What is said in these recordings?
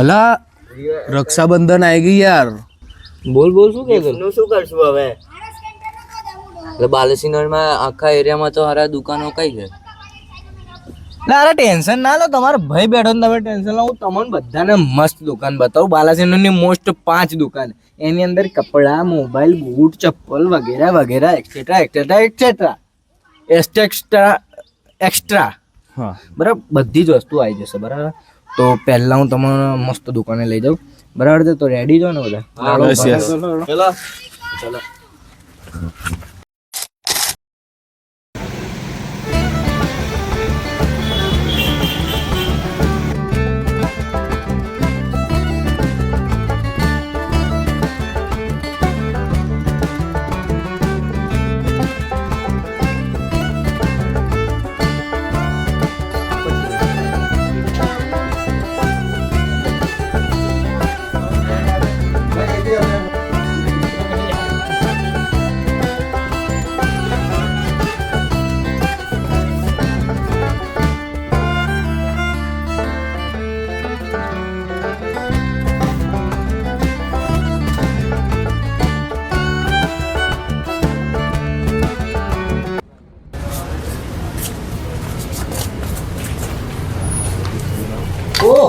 અલા રક્ષાબંધન આવી ગઈ યાર. બોલ શું કે શું કરશું હવે? એટલે બાલસિનોરમાં આખા એરિયામાં તો હારા દુકાનો કઈ છે? ના અરે ટેન્શન ના લો, તમારો ભાઈ બેઠો ને તમે ટેન્શન લો. હું તમને બધાને મસ્ત દુકાન બતાવું. બાલાસિનોરની મોસ્ટ 5 દુકાન, એની અંદર કપડા, મોબાઈલ, બૂટ, ચપ્પલ વગેરે વગેરે એક્સેટ્રા એક્સેટ્રા એક્સેટ્રા એક્સ્ટ્રા. હા બરાબર, બધી જ વસ્તુ આવી જશે. બરાબર, તો પહેલા હું તમને મસ્ત દુકાને લઈ જાઉં. બરાબર છે, તો રેડી છો ને બધા? ચલો.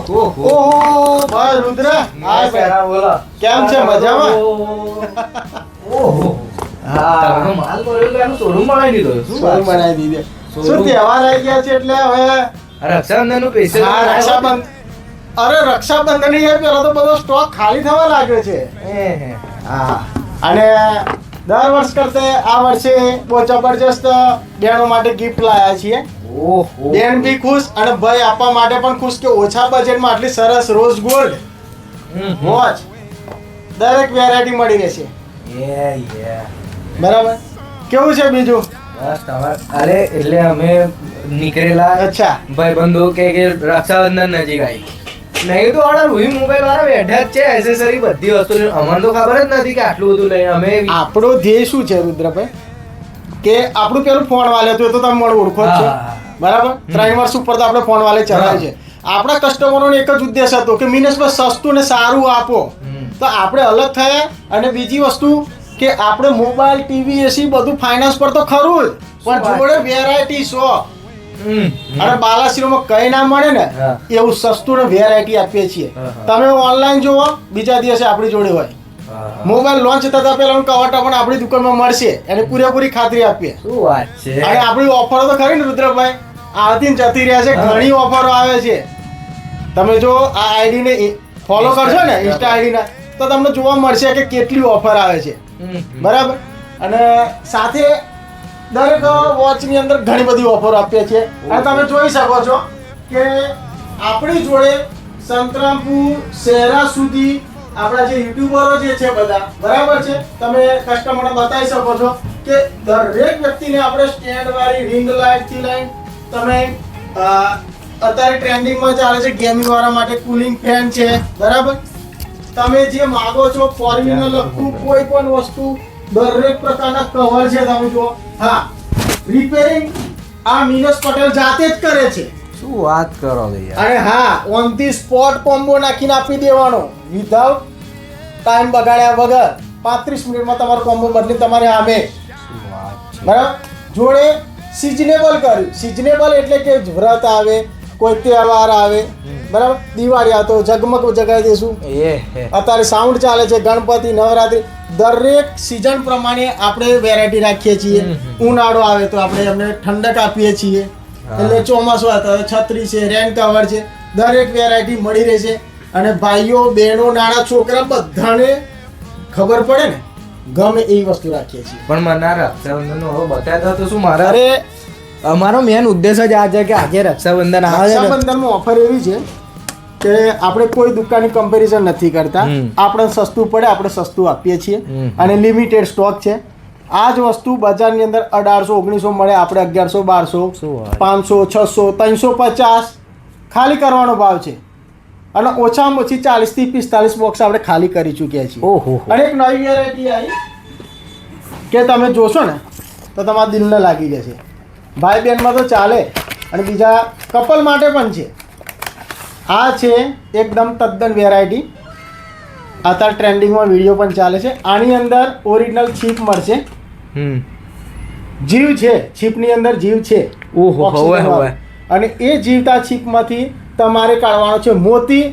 ઓહો ભાઈ રુદ્ર, હાય ભાઈ, બોલો કેમ છે? મજામાં? ઓહો હા, માલ પડ્યો તો એનું શોરૂમ બનાવી દીધો. શોરૂમ બનાવી દીધો. શું તહેવાર આવી ગયા છે એટલે હવે રક્ષાબંધન નું પૈસા. હા, રક્ષાબંધન. અરે રક્ષાબંધન ની પેલા તો બધો સ્ટોક ખાલી થવા લાગ્યો છે. હા, અને દર વર્ષ કરતે આ વર્ષે બહુ જબરજસ્ત બહેનો માટે ગિફ્ટ લાયા છીએ. ઓહો, બેન બી ખુશ અને ભાઈ આપવા માટે પણ ખુશ કે ઓછા બજેટમાં આટલી સરસ રોઝ ગોલ્ડ વોચ દરેક વેરાયટી મળી રહેશે. બરાબર, કેવું છે બીજું? બસ તમારે અરે એટલે અમે નીકળેલા. અચ્છા, ભાઈબંધો કે રક્ષાબંધન નજીક આવી નહીં તો ઓર્ડર રૂહી મોબાઈલ વાળા બેઠા જ છે. એસેસરી બધી વસ્તુ અમને તો ખબર જ નથી કે આટલું બધું લઈને અમે. આપણો ધ્યેય શું છે રુદ્રભાઈ? કે આપણું પેલું ફોન વાલે હતું એ તો તમે મને ઓળખો જ છો. બરાબર, 3 વર્ષ ઉપર તો આપણે ફોન વાલે ચલાવ્યું છે. આપણા કસ્ટમરોનો એક જ ઉદ્દેશ હતો કે મિનેશભાઈ સસ્તું ને સારું આપો. તો આપણે અલગ થયા. અને બીજી વસ્તુ કે આપણે મોબાઈલ, ટીવી, એસી બધું ફાઇનાન્સ પર તો ખરું જ, પણ જોડે વેરાયટી 100. અને બાલાસિનોમાં કઈ ના મળે ને એવું સસ્તું ને વેરાયટી આપીએ છીએ. તમે ઓનલાઈન જોવો, બીજા દિવસે આપણી જોડે હોય. મોબાઈલ લોન્ચ થતા પહેલા કવર પણ આપણી દુકાનમાં મળશે, એની પૂરેપૂરી ખાતરી આપીએ. શું વાત છે? અને આપણી ઓફરો તો ખરી ને રુદ્રભાઈ, આવતી જતી રહ્યા છે. ઘણી ઓફરો આવે છે. તમે જો આ આઈડી ને ફોલો કરશો ને, ઇન્સ્ટા આઈડી ના, તો તમને જોવા મળશે કે કેટલી ઓફર આવે છે. બરાબર, અને સાથે દરેક વોચ ની અંદર ઘણી બધી ઓફરો આપીએ છીએ. અને તમે જોઈ શકો છો કે આપણી જોડે સંતરામપુર શહેરા સુધી આપણા જે યુટ્યુબરો જે છે બધા, બરાબર છે, તમે કસ્ટમરને બતાવી શકો છો કે દરેક વ્યક્તિને આપણે સ્ટેન્ડ વાળી રિંગ લાઇટ થી લઈને તમે અત્યારે ટ્રેન્ડિંગમાં ચાલે છે ગેમિંગ વાળા માટે કુલિંગ ફેન છે. બરાબર, તમે જે માંગો છો ફોરવીલને લગતું કોઈ પણ વસ્તુ, દરેક પ્રકારના કવર છે. તમે જુઓ, હા, રિપેરિંગ આ મિનેશ પટેલ જાતે જ કરે છે. શું વાત કરો છો યાર? અને હા, ઓન ધી સ્પોટ કોમ્બો નાખીને આપી દેવાનો, વિધાઉટ ટાઈમ બગાડ્યા વગર 35 મિનિટમાં તમારો કોમ્બો બદલી તમારે આમે. બરાબર, જોડે સિઝનેબલ કર્યું. સિઝનેબલ એટલે કે વ્રત આવે, કોઈ તહેવાર આવે, બરાબર, દિવાળી આવે તો ઝગમગ જગાવી દઈશું. અત્યારે સાઉન્ડ ચાલે છે, ગણપતિ, નવરાત્રી, દરેક સિઝન પ્રમાણે આપણે વેરાયટી રાખીએ છીએ. ઉનાળો આવે તો આપણે એમને ઠંડક આપીએ છીએ. એટલે ચોમાસું આવે તો છત્રી છે, રેન કવર છે, દરેક વેરાયટી મળી રહેશે. અને ભાઈઓ, બહેનો, નાના છોકરા બધાને ખબર પડે ને ગમે એવી વસ્તુ રાખીએ છીએ. પણ મને રક્ષાબંધન નો બતાવ્યા તો શું મારા? અરે અમારો મેન ઉદ્દેશ જ આ છે કે આજે રક્ષાબંધન આવે છે. રક્ષાબંધનમાં ઓફર એવી છે કે આપણે કોઈ દુકાનની કમ્પેરિઝન નથી કરતા. આપણે સસ્તું પડે, આપણે સસ્તું આપીએ છીએ. અને લિમિટેડ સ્ટોક છે. આ જ વસ્તુ બજારની અંદર 1800-1900 મળે, આપણે 1100-1200, 500, 600, 350 ખાલી કરવાનો ભાવ છે. અને ઓછામાં ઓછી 40 થી 45 બોક્સ આપણે ખાલી કરી ચૂક્યા છીએ. અને એક નવી વેરાયટી આવી કે તમે જોશો ને તો તમારા દિલને લાગી જશે. ભાઈ બહેનમાં તો ચાલે, અને બીજા કપલ માટે પણ છે. આ છે એકદમ તદ્દન વેરાયટી, અત્યારે ટ્રેન્ડિંગમાં વિડીયો પણ ચાલે છે. આની અંદર ઓરિજિનલ ચીપ મળશે. જીવ છે, ચીપની અંદર જીવ છે. ઓહો, હવે હવે. અને એ જીવતા ચીપમાંથી તમારે કાઢવાનો છે મોતી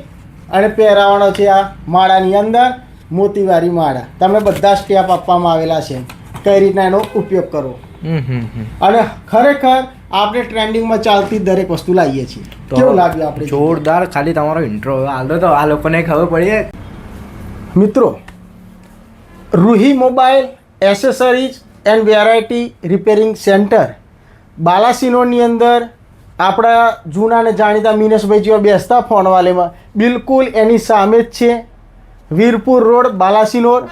અને પહેરાવાનો છે આ માળાની અંદર મોતીવાળી માળા. તમને બધા સ્ટેપ આપવામાં આવેલા છે કઈ રીતના એનો ઉપયોગ કરવો. અને ખરેખર આપણે ટ્રેન્ડિંગમાં ચાલતી દરેક વસ્તુ લાવીએ છીએ. કેવું લાગ્યું આપણે? જોરદાર. ખાલી તમારો ઇન્ટ્રો આલો તો આ લોકોને ખબર પડી. મિત્રો, Ruhi mobile accessories and variety repairing centre બાલાસિનોરની અંદર આપણા જૂના ને જાણીતા મિનેશભાઈ જેવા બેસતા ફોનવાલેમાં બિલકુલ એની સામે જ છે. વીરપુર રોડ, બાલાસિનોર.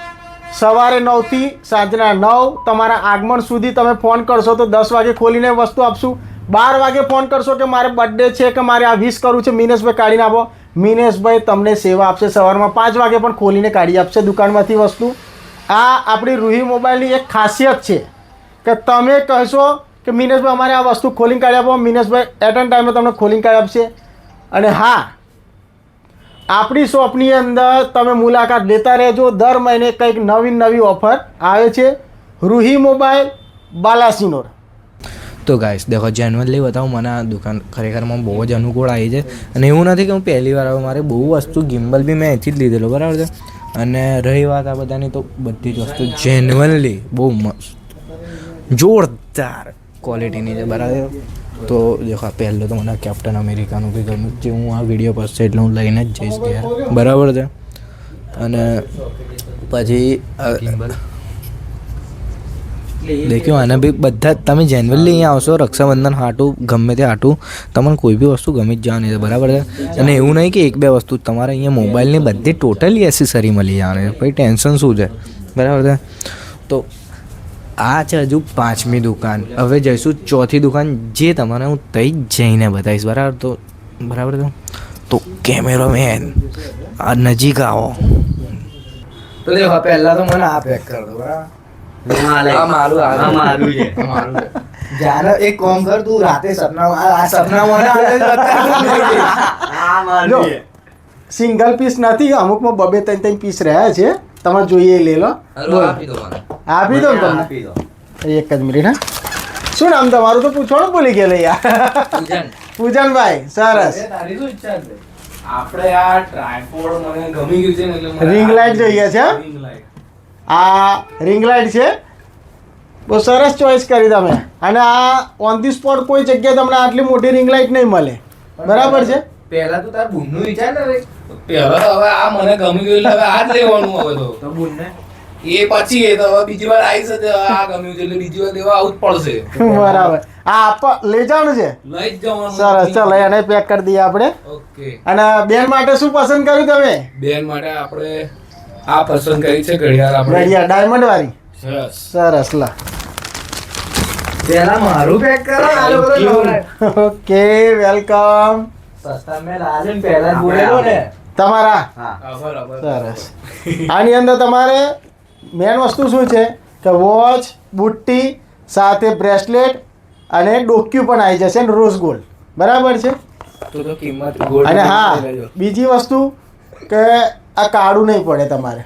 સવારે 9થી સાંજના 9. તમારા આગમન સુધી તમે ફોન કરશો તો 10 વાગે ખોલીને વસ્તુ આપશું. 12 વાગે ફોન કરશો કે મારે બર્થડે છે કે મારે આ વિશ કરવું છે, મિનેશભાઈ કાઢીને આપો. મિનેશભાઈ તમને સેવા આપશે. સવારમાં 5 વાગે પણ ખોલીને કાઢી આપશે દુકાનમાંથી વસ્તુ. આ આપણી રૂહી મોબાઈલની એક ખાસિયત છે કે તમે કહેશો કે મિનેશભાઈ અમારે આ વસ્તુ ખોલીને કાઢી આપો, મિનેશભાઈ એટ એન ટાઈમે તમને ખોલીને કાઢી આપશે. અને હા, આપણી શોપની અંદર તમે મુલાકાત લેતા રહેજો. દર મહિને કંઈક નવી ઓફર આવે છે. રૂહી મોબાઈલ, બાલાસિનોર. તો ગાઈસ દેખો, જેન્યુઅનલી બતાવું, મને આ દુકાન ખરેખરમાં બહુ જ અનુકૂળ આવી છે. અને એવું નથી કે હું પહેલી વાર આવ્યો, મારે બહુ વસ્તુ ગિમ્બલ બી મેં અહીંથી જ લીધેલો, બરાબર છે. અને રહી વાત આ બધાની, તો બધી જ વસ્તુ જેન્યુઅનલી બહુ મસ્ત જોરદાર ક્વોલિટીની છે, બરાબર. તો દેખો, પહેલું તો મને કેપ્ટન અમેરિકાનું બી ગમ્યું, જે હું આ વિડીયો પાસે એટલે હું લઈને જ જઈશ ઘેર, બરાબર છે. અને પછી દેખ્યું, આને બી બધા તમે જેન્યુઅલી અહીંયા આવશો રક્ષાબંધન હાટું, ગમે તે હાટું, તમને કોઈ બી વસ્તુ ગમી જ જવાની છે, બરાબર છે. અને એવું નહીં કે એક બે વસ્તુ, તમારે અહીંયા મોબાઈલની બધી ટોટલી એસેસરી મળી જવાની છે. પછી ટેન્શન શું છે, બરાબર છે. તો આ છે હજુ 5મી દુકાન. હવે જઈશું 4થી દુકાન, જે તમારે હું ત્યાં જ જઈને બતાવીશ, બરાબર. તો બરાબર છે. તો કેમેરામેન આ નજીક આવો. તો દેખો, પહેલાં તો મને આ પેક કરી દો, બરાબર. એક કામ કર, તું રાતે સિંગલ પીસ નથી, અમુકમાં 2-3 પીસ રહ્યા છે, તમારે જોઈએ લઈ લો. આપી દો ને તમને. એક જ મિનિટ. હા, શું નામ તમારું? તો પૂછવાનું ભૂલી ગયેલો યાર. પૂજનભાઈ, સરસ. આપણે આ ટ્રાયપોડ મને ગમી ગયું છે ને, એટલે રિંગ લાઇટ જોઈએ છે. આ રિંગ લાઇટ છે, બહુ સરસ ચોઈસ કરી તમે. અને આ ઓન ધી સ્પોટ કોઈ જગ્યાએ તમને આટલી મોટી રિંગ લાઇટ નહીં મળે, બરાબર છે. પહેલા તો તાર બુનનું વિચાર ને, પહેલા તો હવે આ મને ગમી ગયું એટલે હવે આ જ લેવાનું. હવે તો બુનને એ પછી એ તો હવે બીજી વાર આવી શકે, આ ગમ્યું છે એટલે બીજી વાર લેવા આવું જ પડશે, બરાબર. આ લઈ જવાનું છે, લઈ જ જવાનું. સરસ, ચાલો એને પેક કરી દઈએ આપણે. ઓકે. અને બેન માટે શું પસંદ કર્યું તમે? બેન માટે આપણે આ પસંદ કરી છે ઘડિયાળ, આપણે ઘડિયાળ ડાયમંડ વાળી. સરસ સરસ. લા, પહેલા મારું પેક કરો. Okay, welcome. સસ્તા મે લાજન પહેલા બોલેલો ને તમારા. હા, સરસ. આની અંદર તમારે મેન વસ્તુ શું છે કે વોચ, બુટ્ટી, સાથે બ્રેસલેટ અને ડોક્યુ પણ આવી જશે, રોઝ ગોલ્ડ, બરાબર છે. તો કિંમત ગોલ્ડ. અને હા, બીજી વસ્તુ કે આ કાળું નહીં પડે તમારે,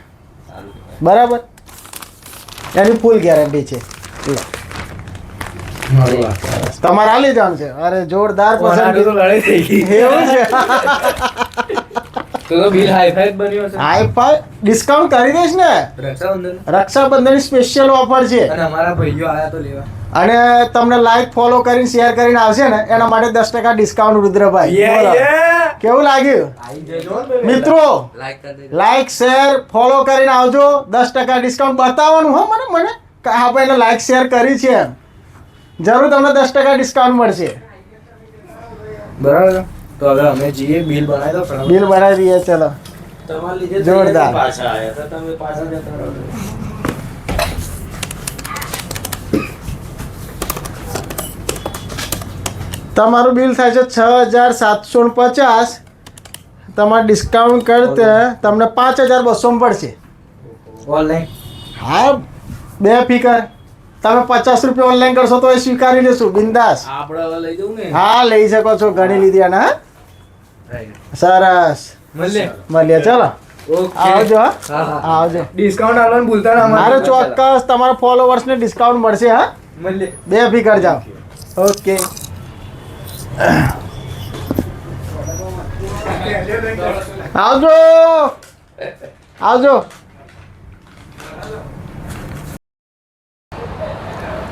બરાબર. એની ફૂલ ગેરંટી છે. તમારે આ લઈ જવાનું છે. અરે જોરદાર પસંદ. એવું છે. તો બિલ હાઈફાઈ બન્યો છે. હાઈફાઈ ડિસ્કાઉન્ટ કરી દઈશ ને. રક્ષાબંધન સ્પેશિયલ ઓફર છે. અને અમારા ભાઈઓ આયા તો લેવા. અને તમને લાઈક, ફોલો કરીને, શેર કરીને આવશે ને, એના માટે 10% ડિસ્કાઉન્ટ. રુદ્રભાઈ, કેવું લાગ્યું મિત્રો? લાઈક, શેર, ફોલો કરીને આવજો. 10% ડિસ્કાઉન્ટ બતાવવાનું હો મને કે હા ભાઈ લાઈક શેર કરી છે એમ. જરૂર તમને 10% ડિસ્કાઉન્ટ મળશે, બરાબર. તો હવે અમે જઈએ, બિલ બનાવી દો. બિલ બનાવી દઈએ, ચલો. જોરદાર. તમારું બિલ થાય છે 6750. તમારે ડિસ્કાઉન્ટ કરતે તમને 5200 પડશે ઓનલાઈન. હા, બે ફિકર. તમે 50 રૂપિયા ઓનલાઈન કરશો તો એ સ્વીકારી લેશું, બિંદાસ. આપણે લઈ જવું ને? હા, લઈ શકો છો, ગણી લીધી. અને સરસ મળીએ ચલો ઓકે આવજો હા હા, હા. આવજો ડિસ્કાઉન્ટ આવવાનું ભૂલતા ના મારે ચોક્કસ તમારા ફોલોવર્સ ને ડિસ્કાઉન્ટ મળશે હા મળીએ બે ફિકર જાઓ ઓકે આવજો આવજો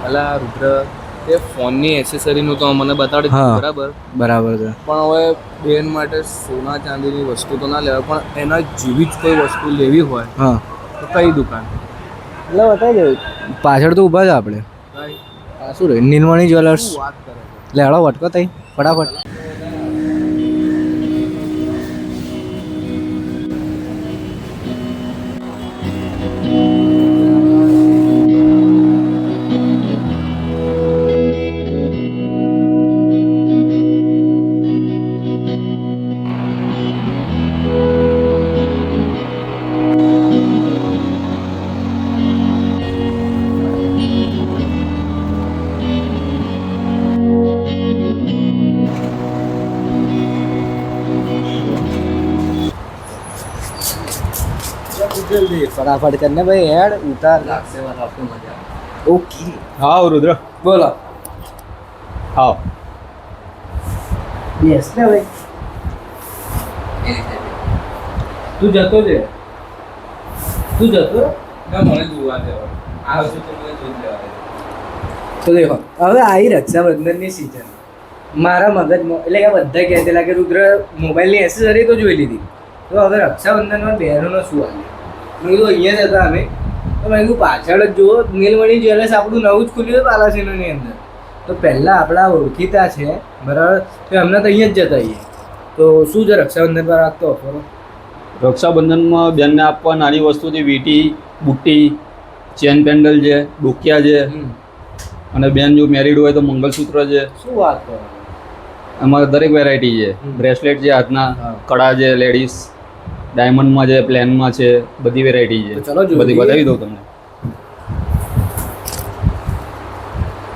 અલા રુદ્ર એ ફોનની એસેસરીનું તો મને બતાડી હા. દીધું બરાબર બરાબર છે પણ હવે બેન માટે સોના ચાંદીની વસ્તુ તો ના લેવાય પણ એના જેવી જ કોઈ વસ્તુ લેવી હોય હા તો કઈ દુકાન એટલે બતાવી દઉં પાછળ તો ઊભા છે આપણે આ શું રે નીલમણી જ્વેલર્સ શું વાત કરે છે? લેડો વટકો તઈ ફટાફટ ફટાફટ કરને ભાઈ હેડ ઉતાર લાગશે વાત આપણે મજા ઓકે હા રુદ્ર બોલો આવો યસ ને ભાઈ તું જતો છે તું જતો ના મને જોવા દેવા આવશે તો મને જોઈ લેવા તો દેખો હવે આવી રક્ષાબંધનની સિઝન મારા મગજમાં એટલે કે બધા કહેતેલા કે રુદ્ર મોબાઈલની એસેસરી તો જોઈ લીધી તો હવે રક્ષાબંધનમાં બહેનોનો શું હાલ મેં કીધું અહીંયા જ હતા અમે તો મેં કીધું પાછળ જ જુઓ નીલમણી જ્વેલર્સ આપણું નવું જ ખુલ્યું છે પાલાસીનોની અંદર તો પહેલાં આપણા ઓળખીતા છે બરાબર તો એમને તો અહીંયા જ જતા આવીએ તો શું છે રક્ષાબંધન પર રાખતો ઓફરો રક્ષાબંધનમાં બેનને આપવા નાની વસ્તુથી વીંટી બુટ્ટી ચેન પેન્ડલ છે ડોકિયા છે અને બેન જો મેરિડ હોય તો મંગલસૂત્ર છે શું વાત કરો એમાં દરેક વેરાયટી છે બ્રેસલેટ છે હાથના હા. કડા છે લેડીઝ ડાયમંડમાં છે પ્લેનમાં છે બધી વેરાયટી છે તો ચલો જોઈએ. બધી બતાવી દઉં તમને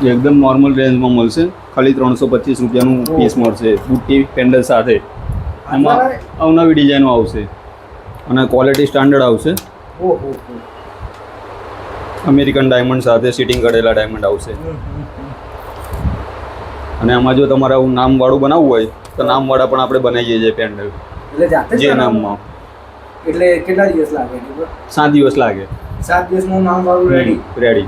જે એકદમ નોર્મલ રેન્જમાં મળશે ખાલી 325 રૂપિયાનું પીસ મળશે બુટ્ટી પેન્ડલ સાથે એમાં અવનવી ડિઝાઇનો આવશે અને ક્વોલિટી સ્ટાન્ડર્ડ આવશે ઓહો અમેરિકન ડાયમંડ સાથે સિટિંગ કરેલા ડાયમંડ આવશે અને આમાં જો તમારે આવું નામવાળું બનાવવું હોય તો નામવાળા પણ આપણે બનાવીએ છીએ પેન્ડલ એટલે જાતે જ જે બનાવો? નામમાં એટલે કેટલા દિવસ લાગે એની પર? 7 દિવસ લાગે 7 દિવસમાં નામ વાળું રેડી રેડી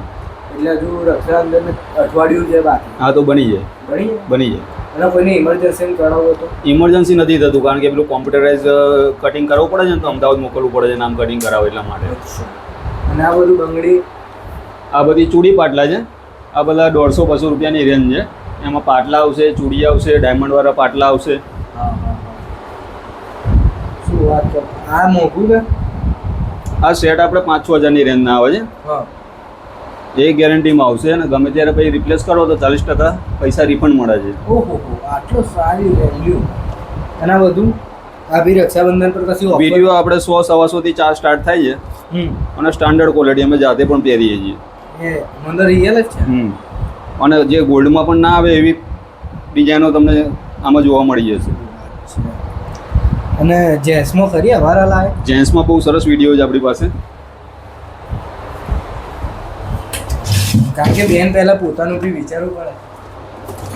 એટલે હજુ રક્ષાબંધન અઠવાડિયું છે બાકી હા તો બની જાય બની જાય? બની જાય અને કોઈને ઇમરજન્સી કરાવવું તો ઇમરજન્સી નથી થતું કારણ કે પેલું કોમ્પ્યુટરાઇઝ કટિંગ કરાવવું પડે છે ને તો અમદાવાદ મોકલવું પડે છે નામ કટિંગ કરાવે એટલા માટે અને આ બધું બંગડી આ બધી ચૂડી પાટલા છે આ બધા 150-200 રૂપિયાની રેન્જ છે એમાં પાટલા આવશે ચૂડી આવશે ડાયમંડવાળા પાટલા આવશે શું વાત કરો આ મોંઘું છે આ સેટ આપણે 5-6 હજારની રેન્જના આવે છે હા એ ગેરંટીમાં આવશે અને ગમે ત્યારે પછી રિપ્લેસ કરો તો 40% પૈસા રિફંડ મળે છે ઓહો આટલો સારી વેલ્યુ અને આ બધું આ બી રક્ષાબંધન પર કશી offer? વિડીયો આપણે 100-125 થી 4 સ્ટાર્ટ થાય છે હમ અને સ્ટાન્ડર્ડ ક્વોલિટી અમે જાતે પણ પહેરીએ છીએ એ મને રિયલ જ છે અને જે ગોલ્ડમાં પણ ના આવે એવી ડિઝાઇનો તમને આમાં જોવા મળી જશે અને જેન્ટ્સમાં ખરી અમારા લાયક જેન્ટ્સમાં બહુ સરસ વિડીયો છે આપણી પાસે કારણ કે બેન પહેલા પોતાનું બી વિચારવું પડે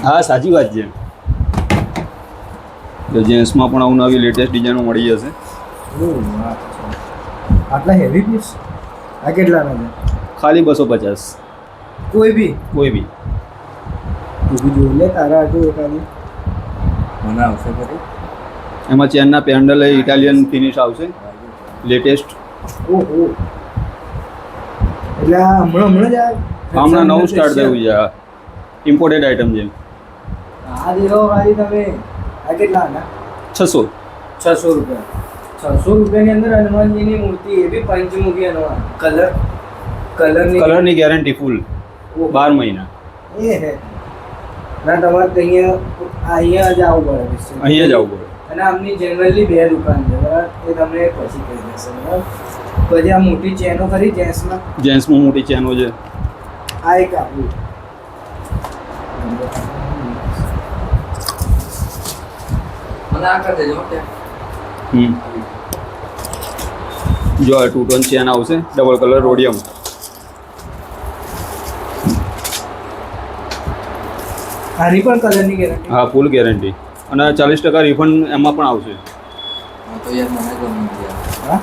હા સાચી વાત છે તો જેન્ટ્સમાં પણ આવું નવી લેટેસ્ટ ડિઝાઇનો મળી જશે આટલા હેવી પીસ આ કેટલાના છે ખાલી 250 કોઈ બી કોઈ બી તું બી જોઈ લે તારા આટલું એકાદી મને આવશે ખરી એમાં ચેનના પેન્ડલ ઇટાલિયન ફિનિશ આવશે લેટેસ્ટ ઓહો એટલે આ હમણાં જ આ હમણાં નવું સ્ટાર્ટ થયું છે આ ઇમ્પોર્ટેડ આઇટમ છે આ દેખો ખાલી તમે આ કેટલાના 600 ₹600 ₹600 અંદર હનુમાનજીની મૂર્તિ એ બી પંચમુખી હનુમાન કલરની ગેરંટી ફૂલ 12 મહિના એ હે ના તમારે તો અહીંયા જ આવવું પડે અહીંયા જ આવવું પડે અને આમની જનરલી 2 દુકાન છે બરાબર એ તમને પછી કહી દેશે બરાબર પછી આ મોટી ચેનો ખરી જેન્ટ્સમાં જેન્ટ્સમાં મોટી ચેનો છે આ એક આપણું મને આ કરી દેજો હમ જો આ 2 ટોન ચેન આવશે ડબલ કલર રોડિયમ. આની પણ કલરની ગેરંટી? હા ફૂલ ગેરંટી અને 40% રિફંડ એમાં પણ આવશે. હા તો યાર મને ગમ્યું યાર. હા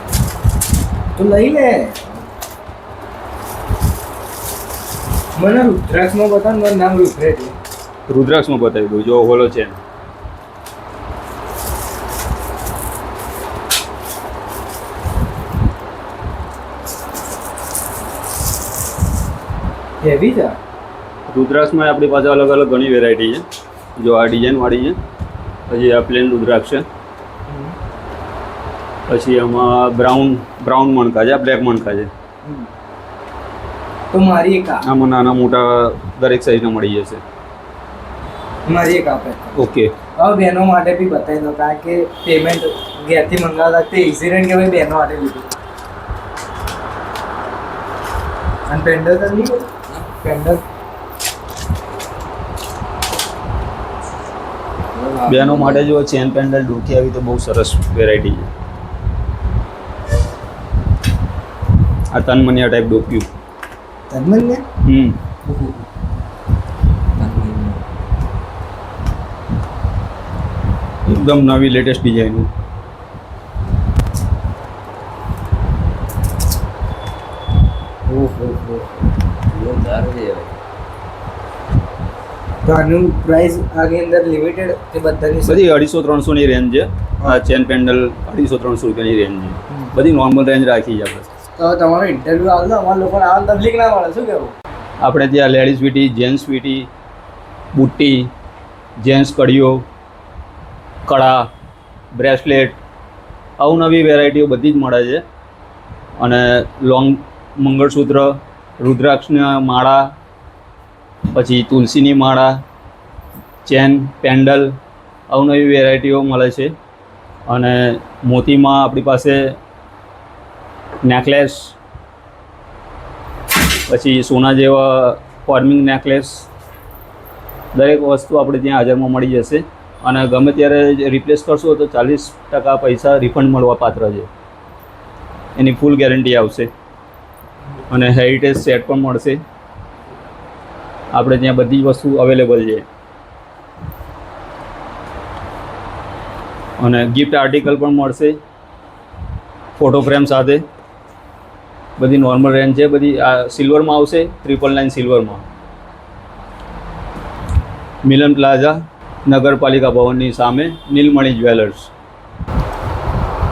તો લઈ લે. મને રુદ્રાક્ષમાં બતાવ, મારું નામ રુદ્રેશ છે. રુદ્રાક્ષમાં બતાવી દઉં. જો હોલો ચેન હેવી છે. રુદ્રાક્ષમાં આપણી પાસે અલગ અલગ ઘણી વેરાયટી છે. જો આ ડિઝાઇન વાળી છે, પછી આ પ્લેન રુદ્રાક્ષ છે, પછી એમાં બ્રાઉન મણકા છે, આ બ્લેક મણકા છે. તો મારી એક આમાં નાના મોટા દરેક સાઈઝના મળી જશે. મારી એક આપે. ઓકે હવે બહેનો માટે બી બતાવી દો, કારણ કે પેમેન્ટ ઘેરથી મંગાવતા તે ઇઝી રહે કે ભાઈ બહેનો માટે લીધું. અને પેન્ડલ તો નહીં બોલ? પેન્ડલ બેનો માટે જો ચેન પેન્ડલ ડોકી આવી તો બહુ સરસ વેરાયટી છે. આ તનમનિયા ટાઈપ ડોક્યું. તન્મન ને એકદમ નવી લેટેસ્ટ ડિઝાઇન. જોરદાર છે ભાઈ. તો આનું પ્રાઇસ આની અંદર લિમિટેડ કે બધાની બધી 250-300 ની રેન્જ છે. આ ચેન પેન્ડલ 250-300 રૂપિયાની રેન્જ છે. બધી નોર્મલ રેન્જ રાખી છે આપણે. તો તમારો ઇન્ટરવ્યુ આવતો અમારા લોકોને આવવાનું તકલીફ ના મળે, શું કહેવું? આપણે ત્યાં લેડીઝ વીટી, જેન્ટ્સ વીટી, બુટ્ટી, જેન્ટ્સ કડીઓ, કડા, બ્રેસલેટ, અવનવી વેરાયટીઓ બધી જ મળે છે. અને લોંગ મંગળસૂત્ર, રુદ્રાક્ષના માળા, પછી તુલસીની માળા, ચેન પેન્ડલ, અવનવી વેરાયટીઓ મળે છે. અને મોતીમાં આપણી પાસે નેકલેસ, પછી સોના જેવા ફોર્મિંગ નેકલેસ, દરેક વસ્તુ આપણે ત્યાં હાજરમાં મળી જશે. અને ગમે ત્યારે રિપ્લેસ કરશો તો 40% પૈસા રિફંડ મળવા પાત્ર છે. એની ફૂલ ગેરંટી આવશે. અને હેરિટેજ સેટ પણ મળશે. આપણે ત્યાં બધી જ વસ્તુ અવેલેબલ છે. અને ગિફ્ટ આર્ટિકલ પણ મળશે ફોટો ફ્રેમ સાથે. બધી નોર્મલ રેન્જ છે. બધી આ સિલ્વરમાં આવશે, 999 સિલ્વરમાં. મિલન પ્લાઝા, નગરપાલિકા ભવનની સામે, નીલમણી જ્વેલર્સ.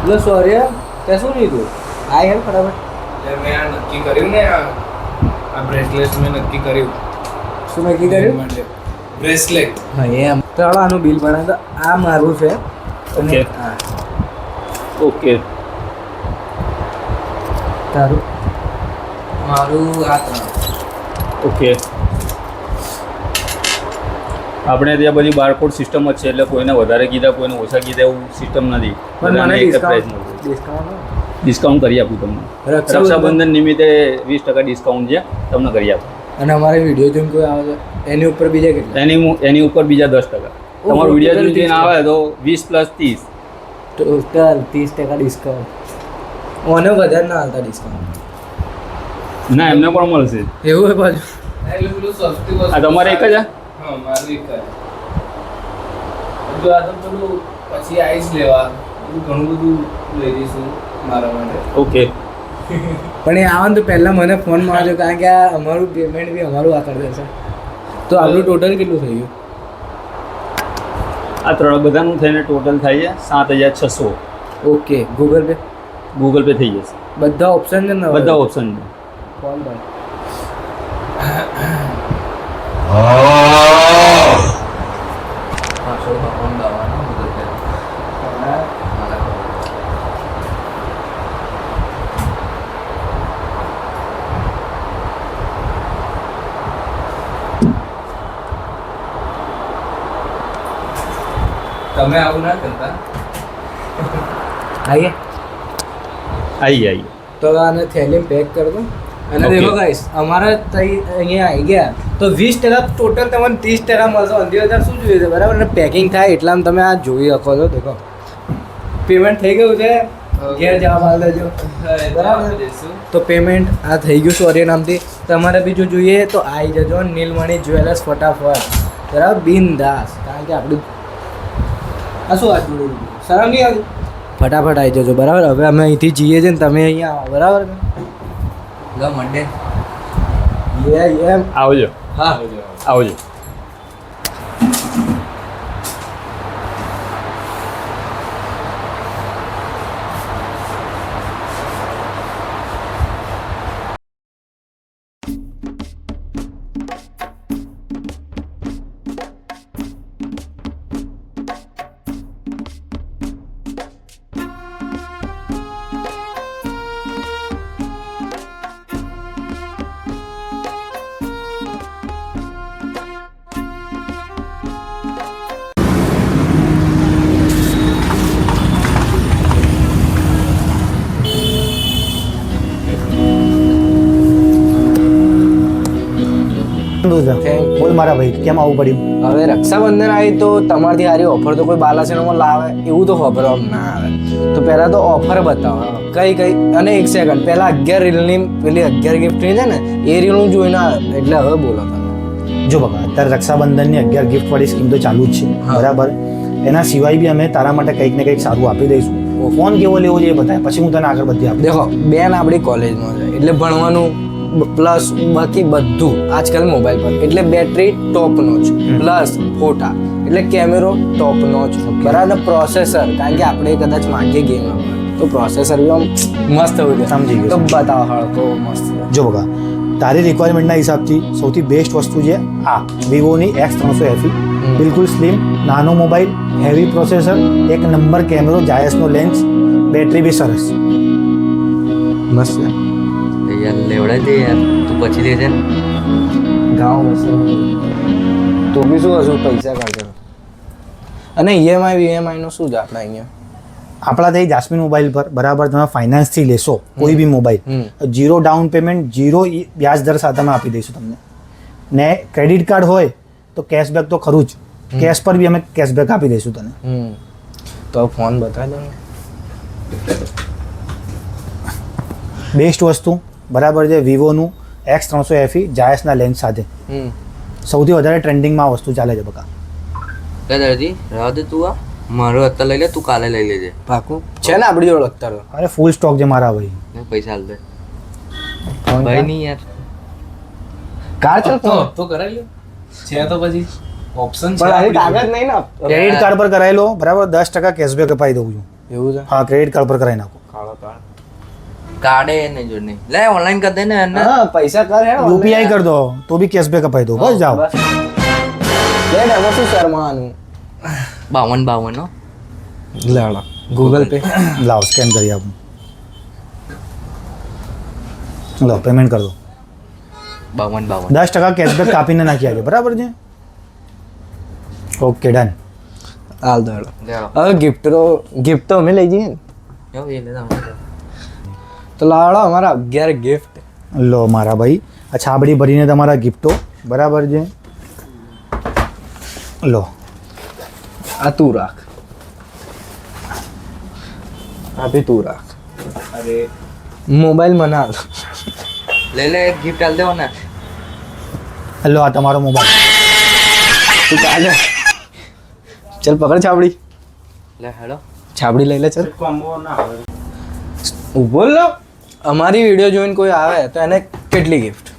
એટલે સોરી તે શું લીધું? આ યાર ફટાફટ. એટલે મેં આ નક્કી કર્યું ને આ બ્રેસલેટ મેં નક્કી કર્યું. શું નક્કી કર્યું? બ્રેસલેટ. હા એમ. તો હવે આનું બિલ બનાવ. તો આ મારું છે. અને ઓકે. હા ઓકે તારું. મારું આ 3. ઓકે. આપણે ત્યાં બધી બારકોડ સિસ્ટમ જ છે, એટલે કોઈને વધારે કીધા કોઈને ઓછા કીધા એવું સિસ્ટમ નથી. પણ મને બધાને એક જ પ્રાઇસ ડિસ્કાઉન્ટ મળશે. ડિસ્કાઉન્ટ ડિસ્કાઉન્ટ કરી આપું તમને. રક્ષાબંધન નિમિત્તે 20% ડિસ્કાઉન્ટ છે, તમને કરી આપું. અને અમારે વિડીયો જોઈને કોઈ આવે છે એની ઉપર બીજા કેટલા? એની ઉપર બીજા 10%. તમારો ઓહો, વિડીયો total જોઈને 30%. આવે તો 20 + 30. Total 30% discount. ઓને વધારે ના આવતા ડિસ્કાઉન્ટ. ના એમને પણ મળશે. એવું હોય પાછું? એટલે પેલું સસ્તી વસ્તુ. આ તમારે એક જ? હા મારું એક જ. જો આ તો પેલું પછી આઈસ લેવા ઘણું બધું લઈ જઈશું મારા માટે. ઓકે. પણ એ આવે ને તો પહેલાં મને ફોન મારજો, કારણ કે આ અમારું પેમેન્ટ બી અમારું આ કરી દેશે. તો આપણું ટોટલ કેટલું થઈ ગયું? આ ત્રણ બધાનું થઈને ટોટલ થાય છે 7600. Okay. Google Pay? Google Pay થઈ જશે. બધા ઓપ્શન છે ને? બધા ઓપ્શન છે. Call bye. તમે આવું ના કરતા. આવીએ આવી. તો હવે આને થેલીમાં પેક કરી દો. અને Okay. દેખો ગાઈસ અમારા અહીંયા આવી ગયા તો 20% ટોટલ તમને 30% મળશે. 20,000 શું જોઈએ છે બરાબર, અને પેકિંગ થાય એટલામાં તમે આ જોઈ શકો છો. દેખો પેમેન્ટ થઈ ગયું છે, ઘેર જવાબ આપી દેજો બરાબર. તો પેમેન્ટ આ થઈ ગયું સોરી નામથી. તમારે બીજું જોઈએ તો આવી જજો નીલમણી જ્વેલર્સ ફટાફટ બરાબર, બિનદાસ. કારણ કે આપણું આ શું વાત જોડું શરમ નહીં આવતી, ફટાફટ આવી જજો બરાબર. હવે અમે અહીંથી જઈએ છીએ ને તમે અહીંયા આવો બરાબર. લો મંડે એમ આવજો હા આવજો. બોલ મારા ભાઈ કેમ આવું પડ્યું? હવે રક્ષાબંધન આવી તો તમારથી સારી ઓફર તો કોઈ બાલાસિનોમાં લાવે એવું તો ખબરમાં ના આવે. તો પહેલા તો ઓફર બતાવો કઈ કઈ. અને એક સેકન્ડ પહેલા 11 રીલની પેલી 11 ગિફ્ટની છે ને એ રીલ હું જોઈને આવ્યો. એટલે હવે બોલો તમે. જો બકા અત્યારે રક્ષાબંધનની 11 ગિફ્ટ વાળી સ્કીમ તો ચાલુ જ છે હા. બરાબર. એના સિવાય બી અમે તારા માટે કંઈક ને કંઈક સારું આપી દઈશું. ફોન કેવો લેવો છે એ બતાય, પછી હું તને આગળ બધી આપી. દેખો બેન આપણી કોલેજમાં છે એટલે ભણવાનું પ્લસ બાકી બધું આજકાલ મોબાઈલ પર. એટલે બેટરી ટોપનો જ પ્લસ ફોટા એટલે કેમેરો ટોપનો જ બરાબર. પ્રોસેસર કારણ કે આપણે કદાચ માંગીએ ગેમ તો પ્રોસેસર બી આમ મસ્ત હોય છે. સમજી ગયો. તો બતાવો હળકો મસ્ત. જો બકા તારી રિક્વાયરમેન્ટના હિસાબથી સૌથી બેસ્ટ વસ્તુ છે આ વિવોની X300 FE. બિલકુલ સ્લિમ નાનો મોબાઈલ, હેવી પ્રોસેસર, એક નંબર કેમેરો, જાયસનો લેન્સ, બેટરી બી સરસ. મસ્ત યાર લેવડાય દે યાર, તું પછી લેજે ને. ગાઉં મસ્ત તો બી શું હશું પૈસા કાઢે. અને EMI નો શું છે આપણે અહીંયા? આપણા ત્યાં જાસ્મીન મોબાઈલ પર બરાબર તમે ફાઇનાન્સથી લેશો કોઈ બી મોબાઈલ, 0 ડાઉન પેમેન્ટ 0 વ્યાજ દર સાથે અમે આપી દઈશું તમને. ને ક્રેડિટ કાર્ડ હોય તો કેશબેક તો ખરું જ, કેશ પર બી અમે કેશબેક આપી દઈશું તને. તો ફોન બતાવી દો ને. બેસ્ટ વસ્તુ બરાબર છે વિવોનું X300 FE જાયસના લેન્સ સાથે. સૌથી વધારે ટ્રેન્ડિંગમાં આ વસ્તુ ચાલે છે બકા. કે દરજી રહેવા દે તું, આ મારો અત્યારે લઈ લે, તું કાલે લઈ લેજે. પાકું છે ને આપણી જોડે અત્યારે? અરે ફૂલ સ્ટોક છે મારા ભાઈ. ને પૈસા હાલ દે ભાઈ નહીં યાર. કાર ચાલ તો તો કરાવી લો છે તો પછી ઓપ્શન પણ આની કાગળ નહીં ને ક્રેડિટ કાર્ડ પર કરાવી લો બરાબર, 10% કેશબેક અપાઈ દઉં છું. એવું છે. હા ક્રેડિટ કાર્ડ પર કરાવી નાખો. કાળો કાર્ડ કાઢે નહીં જોડ નહીં લે, ઓનલાઈન કરી દે ને એને. હા પૈસા કર હે યુપીઆઈ કરી દો તો બી કેશબેક અપાઈ દો. બસ જાઓ. લે ને એમાં શું શરમાવાનું? 52 નો લાડા ગૂગલ પે લાવો સ્કેન કરી આપું. લો પેમેન્ટ કરી દો. 52 10% કેશબેક કાપીને નાખી આપજો બરાબર છે. Okay done. હાલ દો. લે હવે ગિફ્ટ તો અમે લઈ જઈએ ને. જાઓ એ લે. તો લાડો અમારા 11 ગિફ્ટ. લો મારા ભાઈ આ છાબડી ભરીને તમારા ગિફ્ટો બરાબર છે. લો આ તું રાખ, આ બી તું રાખ. અરે મોબાઈલ મને હાલ. લે ગિફ્ટ હાલ દેવો ને. લો આ તમારો મોબાઈલ. તું કાલે ચલ પકડ છાબડી. લે હેલો છાબડી લઈ લે ચલ. ઉભો લો. અમારી વિડીયો જોઈને કોઈ આવે તો એને કેટલી ગિફ્ટ?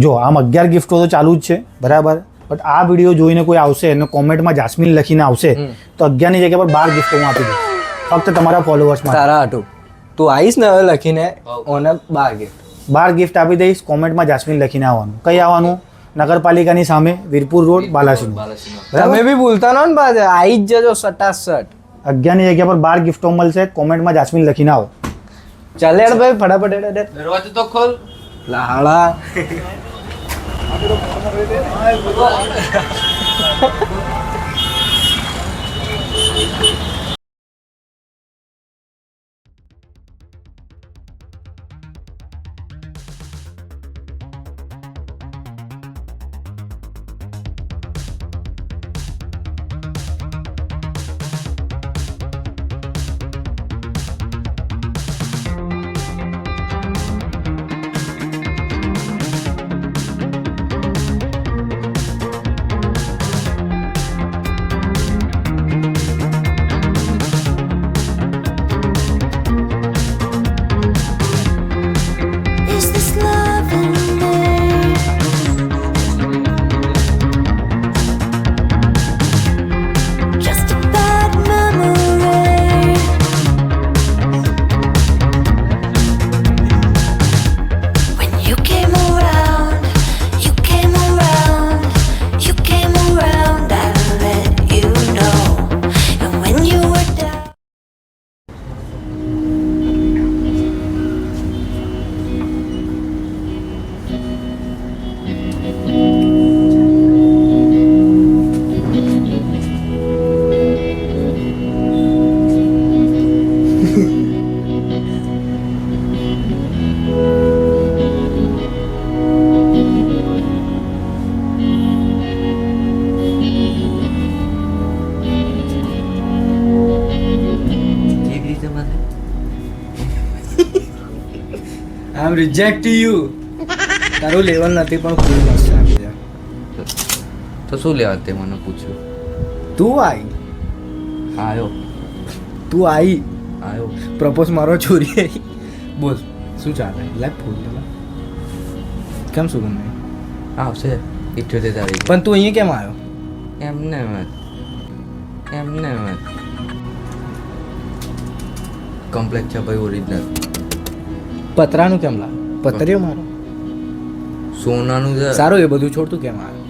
જો આમ 11 ગિફ્ટો તો ચાલુ જ છે બરાબર, બટ આ વિડીયો જોઈને કોઈ આવશે અને કોમેન્ટમાં જાસ્મીન લખીને આવશે તો 11ની જગ્યા પર 12 ગિફ્ટો હું આપી દઈશ ફક્ત તમારા ફોલોઅર્સમાં. તારા હાટું તું આવીશ ને હવે લખીને ઓને 12 ગિફ્ટ. 12 ગિફ્ટ આપી દઈશ. કોમેન્ટમાં જાસ્મીન લખીને આવવાનું. કઈ આવવાનું? નગરપાલિકાની સામે વીરપુર રોડ બાલાસિનોર. તમે બી ભૂલતા ન ને બાદ આવી જ જજો સટાસટ. 11ની જગ્યા પર 12 ગિફ્ટો મળશે. કોમેન્ટમાં જાસ્મીન લખીને આવો. ચાલ યાર ભાઈ ફટાફટ હેડ. દરવાજો તો ખોલ. લાડા દે. આઈ એમ રિજેક્ટ યુ. તારું લેવલ નથી પણ ફૂલ મસ્ત આપી દે. તો શું લેવા તે મને પૂછ્યું? તું આઈ આયો આયો. પ્રપોઝ મારો ચોરી આવી. બોલ શું ચાલે? લાઈક ફૂલ કેમ શું ગમે? આવશે 78 તારીખ. પણ તું અહીંયા કેમ આવ્યો? એમને કમ્પ્લેટ છે ભાઈ, ઓરિજિનલ પતરાનું કેમ લાવ? પતરીઓ મારો સોનાનું છે. સારું એ બધું છોડ, તું કેમ આવ્યો?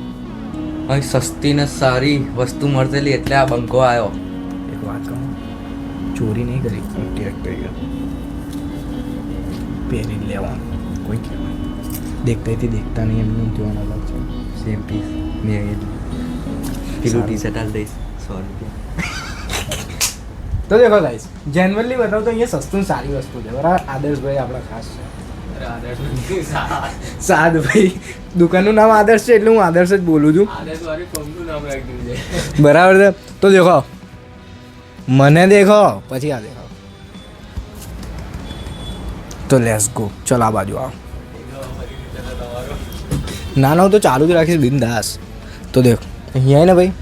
અહીં સસ્તી ને સારી વસ્તુ મળતેલી એટલે આ બંકો આવ્યો. એક વાત કહું, ચોરી નહીં કરી, ટેક કરી ગયો. પહેરી જ લેવાનું, કોઈ કહેવાય દેખતાથી દેખતા નહીં એમનું કહેવાનું અલગ છે. સેમ પીસ મેં પેલું ટી શર્ટ હાલ દઈશ 100 રૂપિયા. તો દેખો ગાઈસ, જેન્યુઅલી બતાવું તો અહીંયા સસ્તું ને સારી વસ્તુ છે બરાબર. આદર્શભાઈ આપણા ખાસ છે. સાદભાઈ દુકાનનું નામ આદર્શ છે એટલે હું આદર્શ જ બોલું છું બરાબર છે. તો દેખો મને દેખો પછી આ દેખો. તો લેટ્સ ગો. ચલ આ બાજુ આવો. ના ના હું તો ચાલુ જ રાખીશ બિંદાસ. તો દેખ અહીંયા ને ભાઈ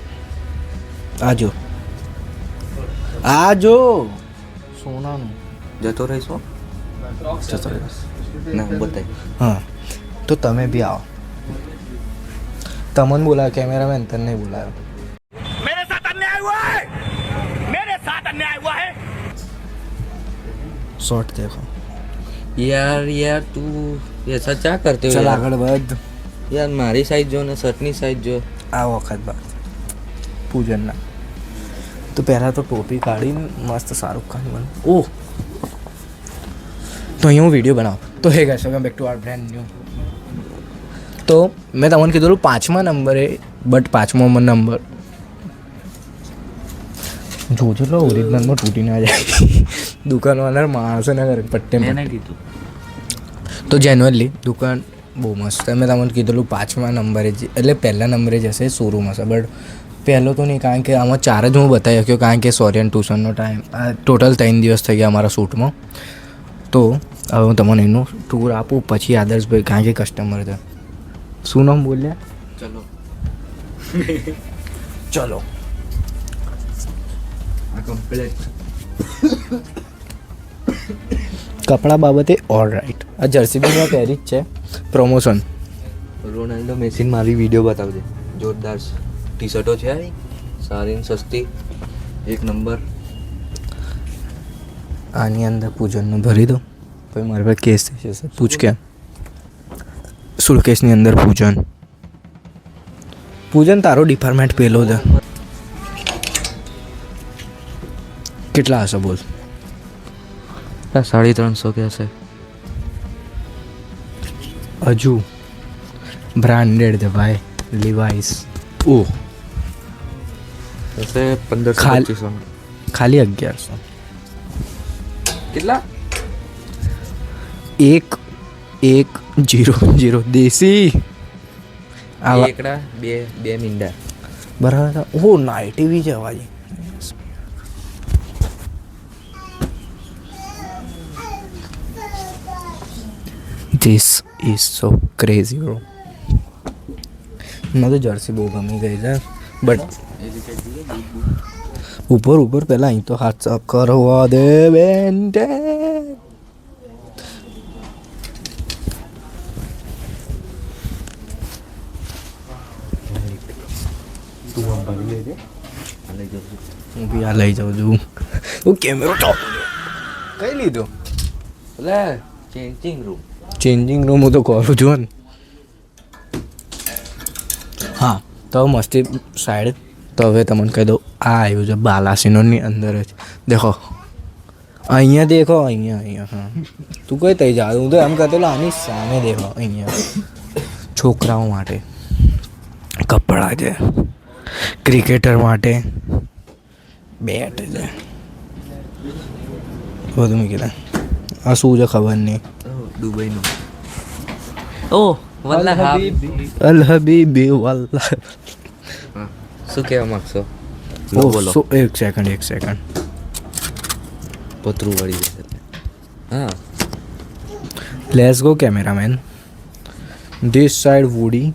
આજો આજો સોનાનું જતો રહીશો ના બતાય. હા તો તમે બી આવો. તમને બોલાવ્યો કેમેરામેન, તને નહીં બોલાવ્યો. શોર્ટ દેખો. यार तू ऐसा क्या करते हो ચલ यार? આગળ વધ. यार मारी साइज जो ने शर्टनी साइज जो. આ વખત બાદ પૂજનના તો પહેલાં તો ટોપી કાઢીને મસ્ત શાહરુખ ખાન બન. ઓહ તો અહીંયા હું વિડીયો બનાવું. તો hey guys, welcome back to our brand new. તો મેં તમને કીધું 5મા નંબરે, બટ 5મો નંબર જોજો લો ઓરિજિનલમાં તૂટી ના જાય. દુકાનવાળા માણસો ના કરે પટ્ટે. मैंने कીધું તો જેન્યુઅલી દુકાન બહુ મસ્ત. મેં તમને કીધેલું 5મા નંબરે એટલે પહેલા નંબરે જશે શોરૂમ હશે, બટ પહેલો તો નહીં, કારણ કે આમાં 4 જ હું બતાવી શક્યો, કારણ કે સોરી ટ્યુશનનો ટાઈમ ટોટલ 3 દિવસ થઈ ગયા અમારા શૂટમાં. તો હવે હું તમને એનું ટૂર આપું પછી આદર્શભાઈ, કારણ કે કસ્ટમર છે. શું નામ બોલ્યા? चलो ચલો આ કમ્પ્લેટ કપડા બાબતે ઓલ રાઈટ. આ જર્સી બી મેં પહેરી જ છે, પ્રમોશન. રોનાલ્ડો મેસી મારી વિડીયો બતાવજે. જોરદાર ટી શર્ટો છે આવી સારી ને સસ્તી, એક નંબર. આની અંદર પૂજનનું ભરી દો પછી મારી પાસે કેસ થઈ જશે. પૂછ કેમ? સુટકેસની અંદર પૂજન તારો ડિપાર્ટમેન્ટ પેલો છે. કેટલા હશે બોલ? 350 કે હશે. હજુ બ્રાન્ડેડ છે ભાઈ, લિવાઇસ. ઓહ હશે 1500 ખાલી 1100. કેટલા? 1100 દેશી. આવા એકડા બે મીંડા. બરાબર. ઓહ નાઇટી બી છે ભાઈ. This is so crazy bro. મને તો જર્સી બહુ ગમી ગઈ છે, બટ ઉપર પહેલા અહીં તો હાથ સાફ કરવા દે બેન્ટે. હું બી આ લઈ જાઉં છું. હું કેમેરો તો કઈ લીધો? એટલે ચેન્જિંગ રૂમ. ચેન્જિંગ રૂમ હું તો કરું છું ને. હા તો મસ્તી સાઈડ. તો હવે તમને કહી દઉં, આ આવ્યું છે બાલાસિનોરની અંદર જ. દેખો અહીંયા, દેખો અહીંયા. હા તું કઈ તઈ જા, હું તો એમ કહેતો આની સામે દેખો. અહીંયા છોકરાઓ માટે કપડાં છે, ક્રિકેટર માટે બેટ છે, બધું મૂકી દે. આ શું છે ખબર નહીં. દુબઈનું. ઓહ વલ્લા અલ હબીબી વલ્લા. શું કહેવા માંગશો? ઓહ એક સેકન્ડ. પતરું વળી જશે. હા, let's go cameraman. This side વુડી.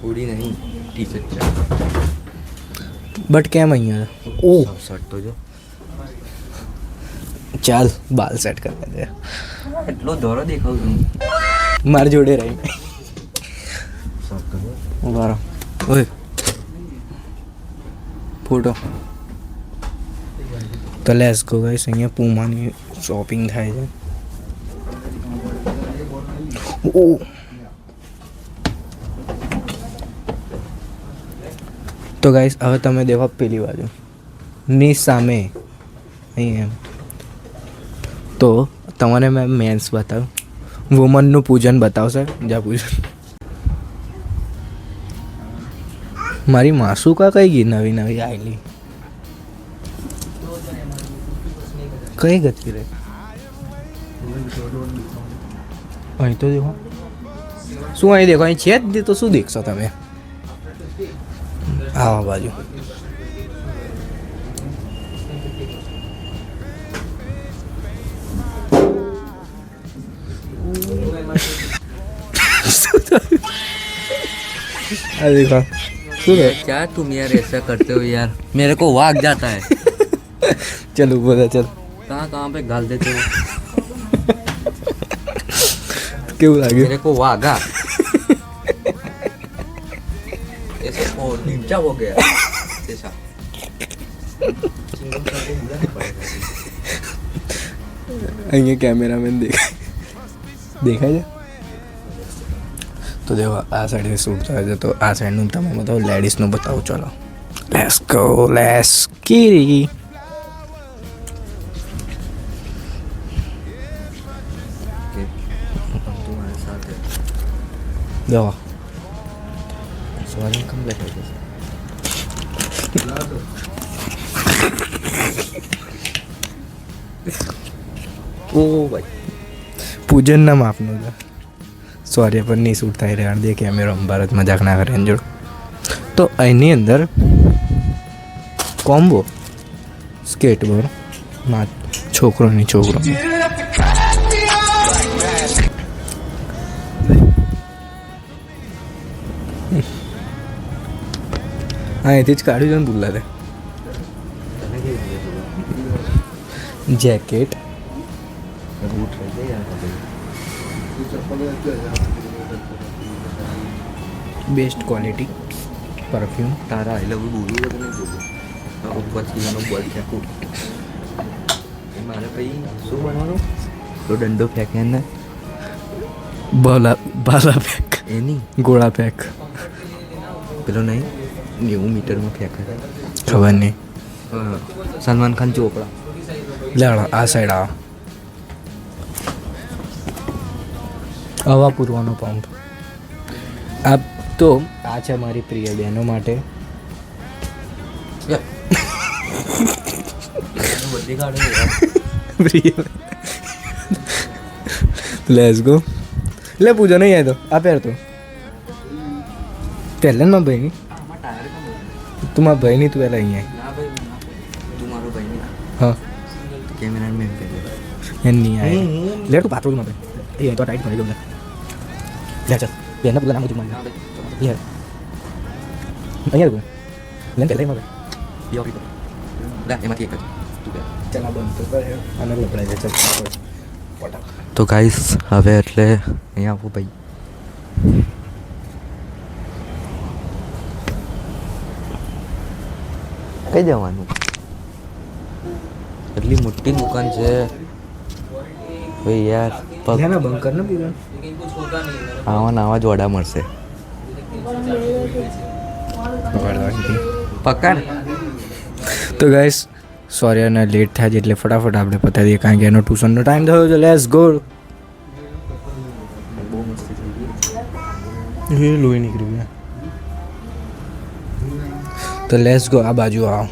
ઉડી નહીં, ટી શર્ટ છે. બટ કેમ અહીંયા? ઓ શર્ટ તો જો ચાલ બાલ સેટ કરવા દે. એટલો દોરો દેખાવ છું. મારી જોડે રહી. શર્ટ તો જો. ઉભા રહો. ઓય ફોટો. તો લેટ્સ ગો ગાઈસ. અહીંયા પૂમાની શોપિંગ થાય છે. ઓ તો ગાઈસ હવે તમે દેખો પેલી બાજુ ની સામે અહીં એમ. તો તમને મેં મેન્સ બતાવ્યું, વુમનનું પૂજન બતાવશે. જા પૂજન. મારી માસુકા કઈ ગઈ નવી નવી આવેલી? કઈ ગતિ રે? અહીં તો દેખો. શું અહીં દેખો? અહીં છે જ તો શું દેખશો તમે? આવા બાજુ देखा क्या तुम यार ऐसा करते हो यार, मेरे को वाग जाता है. चलो बोला चल. कहाँ कहाँ पे गाल देते हो. क्यों लगे? मेरे को वागा ऐसे ओ नीचा हो गया ऐसा. અહીંયા કેમેરામેન દેખાય છે. તો દેવા આ સાઈડથી શૂટ થાય છે. તો આ સાઈડનું તમે બતાવો, લેડીઝનું બતાવો. ચલો લેટ્સ ગો, લેટ્સ કીરી. तुम्हारे साथ है. દેવા सवाल कम बैठा है. ओ भाई પૂજનના માપનું છે. સોરી પણ નહીં શૂટ થાય રહ્યા દે કેમેરો. ભારત મજાક ના કરે એની જોડે. તો અહીંની અંદર કોમ્બો સ્કેટબોર્ડ ના છોકરોની છોકરો. અહીંથી જ કાઢ્યું છે ને બુલ્લા. જેકેટ रूट रह गया यार. Best quality perfume. Tara I love you बोली तो नहीं बोली. ऊपर થી એનો બોલ ફેંકું. મારે ભાઈ શું બનાવવાનું? તો દંડો ફેંકે ને બાલા પેક, એની ગોળા પેક. પેલો નહીં 90 મીટરમાં ફેંકે. ખબર નહીં. સલમાન ખાન ચોપડા. લેડો આ સાઈડ આવો. હવા પૂરવાનો પંપ. આ તો આ છે મારી પ્રિય બહેનો માટે. બધી કાઢો. પ્રિય લેટ્સ ગો. લે પૂજા નહીં આવ્યો આ પહેરતો પહેલા ના ભાઈ. તું મારા ભાઈની તું પહેલાં અહીંયા ના ભાઈ તું મારો ભાઈ નહીં. હા કેમેરામેન કહે એ નહીં આવે. લે તું પાત્રો માં ભાઈ. એ તો ટાઈટ કરી દઉં. લે ચાલ બેન પૂજા નામ તું મને અહીંયા લે પહેલાં માં ભાઈ. એમાંથી એક જ ચાલ આ બંધ તો કરે અને લપડાઈ જાય. ચાલ તો ગાઈસ હવે એટલે અહીંયા આવું ભાઈ. કઈ જવાનું? એટલી મોટી દુકાન છે ભાઈ યાર. ના બંકર ને પૂજા આવા આવા જ વડા મળશે. પકડ. તો ગાઈસ સોરી અને લેટ થાય છે એટલે ફટાફટ આપણે પતાવી દઈએ કારણ કે એનો ટ્યુશનનો ટાઈમ થયો છે. Let's go. એ લોહી નીકળ્યું ને. તો લેટ્સ ગો. આ બાજુ આવો.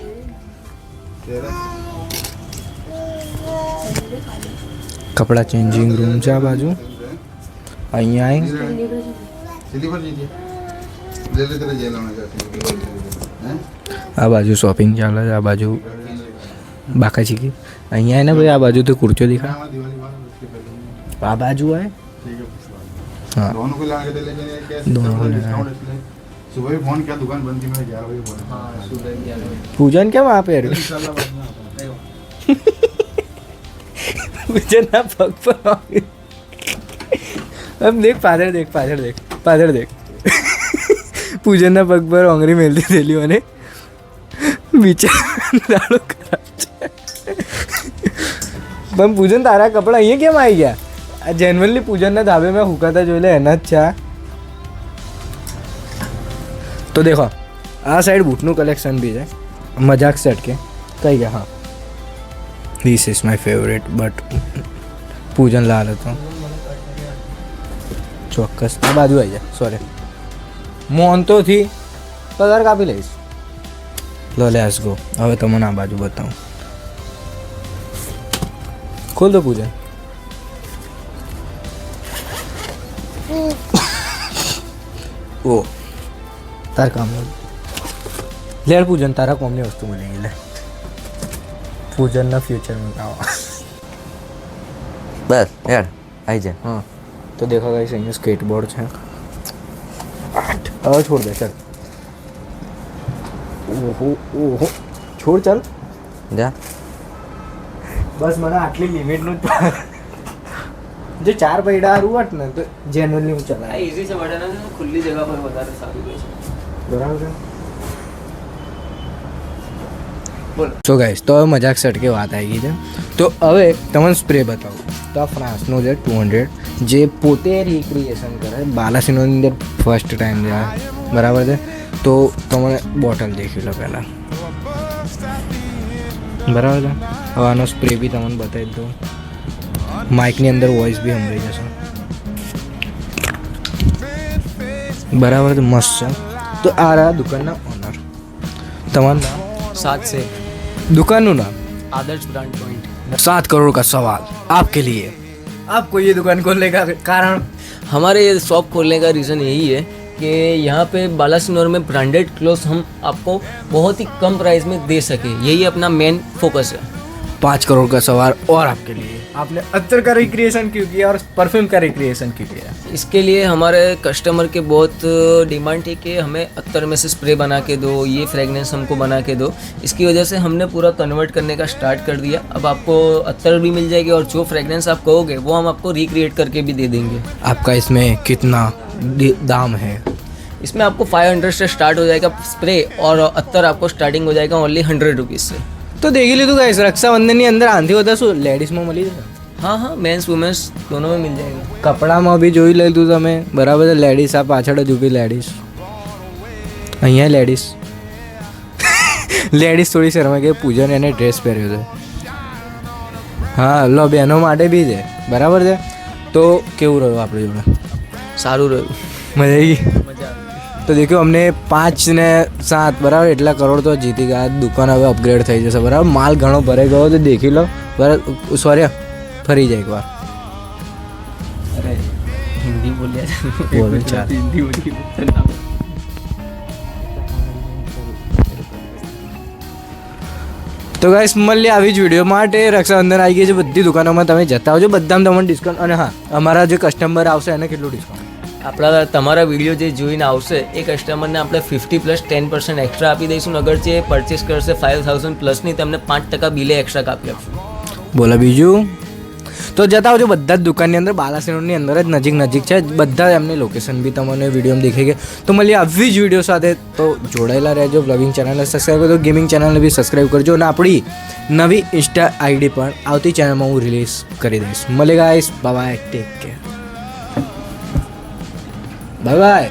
કપડા ચેન્જિંગ રૂમ છે આ બાજુ. અહીંયા આવી આ બાજુ શોપિંગ ચાલે છે. આ બાજુ બાકા ચીકી અહીંયા ને ભાઈ આ બાજુ તો કુર્ચો દેખા આ બાજુ है हाँ दोनों को लगा के लेकिन ये कैसे दोनों को लेना है। डिस्काउंट इसलिए सुबह भी फोन किया दुकान बंद थी मैं 11 बजे बोला पूजन क्या वहाँ पे इंशाल्लाह बाद में आता हूं। पूजन ना पग पर आगे। अब देख पादर देख पूजन ना पग पर आंगળી મેલતી થેલી અને બિચારો ખરાબ છે પણ પૂજન તારા કપડા અહીંયા કેમ આવી ગયા આ જેન્યુઅલી પૂજનના ધાબે મેં હુકાતા જોઈ લે એના જ છે આ. તો દેખો આ સાઈડ બૂટનું કલેક્શન બી છે મજાક સેટ કે કઈ ગયા હા this is my favourite but પૂજન લાલ હતો ચોક્કસ આ બાજુ આવી જાય સોરી મોહનતોથી પગાર કાપી લઈશ લો લેટ્સ ગો હવે તમને આ બાજુ બતાવું ખોલ દો પૂજન ઓ તાર કામ લેર પૂજન તારા કોમની વસ્તુ મળી ગઈ લે પૂજનના ફ્યુચરમાં આવો બસ યાર આવી જા हाँ तो देखा गाइस અહીંયા સ્કેટબોર્ડ છે હવે છોડ દે ચાલ ઓહો છોડ ચાલ જા બસ મને આટલી લિમિટનું જ જો 4 પૈડા હારું હોત ને તો જેન્યુઅલી હું ચલાવ ઇઝી છે બટ એના ખુલ્લી જગ્યા પર વધારે સારું રહે છે બરાબર છે સો ગાઈસ તો હવે મજાક સેટ કે વાત આવી ગઈ છે તો હવે તમને સ્પ્રે બતાવું તો આ ફ્રાન્સનો છે 200 જે પોતે રિક્રિએશન કરે બાલાસિનોની અંદર ફર્સ્ટ ટાઈમ જાય બરાબર છે તો તમને બોટલ દેખી લો પહેલાં બરાબર છે હવે આનો સ્પ્રે બી તમને બતાવી દઉં માઇકની અંદર વોઇસ બી સંભળાઈ જશે બરાબર છે મસ્ત છે તો આ રહ્યા દુકાનના ઓનર તમારું નામ साथ से दुकान नाम आदर्श ब्रांड पॉइंट 7 करोड़ का सवाल आपके लिए आपको ये दुकान खोलने का कारण हमारे ये शॉप खोलने का रीज़न यही है कि यहाँ पे बालासिनोर में ब्रांडेड क्लोथ्स हम आपको बहुत ही कम प्राइस में दे सके यही अपना मेन फोकस है 5 करोड़ का सवाल और आपके लिए आपने अत्तर का रिक्रिएशन क्यों किया और परफ्यूम का रिक्रिएशन क्यों किया इसके लिए हमारे कस्टमर के बहुत डिमांड थी कि हमें अत्तर में से स्प्रे बना के दो ये फ्रेगनेंस हमको बना के दो इसकी वजह से हमने पूरा कन्वर्ट करने का स्टार्ट कर दिया अब आपको अत्तर भी मिल जाएगी और जो फ्रेगनेंस आप कहोगे वो हम आपको रिक्रिएट करके भी दे देंगे आपका इसमें कितना दाम है इसमें आपको 500 से स्टार्ट हो जाएगा स्प्रे और अत्तर आपको स्टार्टिंग हो जाएगा ओनली 100 रुपीज़ से તો દેખી લીધું ગાઈસ રક્ષાબંધનની અંદર આંધી વધારે શું લેડીઝમાં મળી જશે हाँ हाँ मेंस वुमेंस दोनों में मिल जाएगा કપડામાં બી જોઈ લીધું તમે બરાબર છે લેડીઝ આ પાછળ જ ઊભી લેડીઝ અહીંયા લેડીઝ લેડીઝ થોડી શરમા કે પૂજન એને ડ્રેસ પહેર્યો છે હા લો બહેનો માટે બી છે બરાબર છે તો કેવું રહ્યું આપણે જોડે सारू रह्યું મજા આવી ગઈ તો દેખ્યો અમને 5 ને 7 બરાબર એટલા કરોડ તો જીતી ગયા દુકાન હવે અપગ્રેડ થઈ જશે બરાબર માલ ઘણો ભરાઈ ગયો તો દેખી લો બરાબર સોરી ફરી જાય એકવાર अरे हिंदी बोलिए બોલો ચાલ हिंदी बोलिए તો ગાઈસ મળીએ આવી જ વિડીયો માટે રક્ષાબંધન આવી ગઈ છે બધી દુકાનોમાં તમે જતા આવજો બધામાં તમને ડિસ્કાઉન્ટ અને હા અમારા જે કસ્ટમર આવશે એને કેટલું ડિસ્કાઉન્ટ આપણા તમારા વિડીયો જે જોઈને આવશે એ કસ્ટમરને આપણે 50+10% એક્સ્ટ્રા આપી દઈશું અગર જે પરચેસ કરશે 5000 પ્લસની તમને 5% બિલે એક્સ્ટ્રા કાપી આપશું બોલો બીજું તો જતા આવજો બધા જ દુકાનની અંદર બાલાસિનોરની અંદર જ નજીક છે બધા એમની લોકેશન બી તમને વિડીયોમાં દેખાઈ ગઈ તો મળીએ આવી જ વિડીયો સાથે તો જોડાયેલા રહેજો બ્લોગિંગ ચેનલને સબસ્ક્રાઈબ કરજો ગેમિંગ ચેનલને બી સબસ્ક્રાઈબ કરજો અને આપણી નવી ઇન્સ્ટા આઈડી પણ આવતી ચેનલમાં હું રિલીઝ કરી દઈશ મળે guys bye bye take care bye bye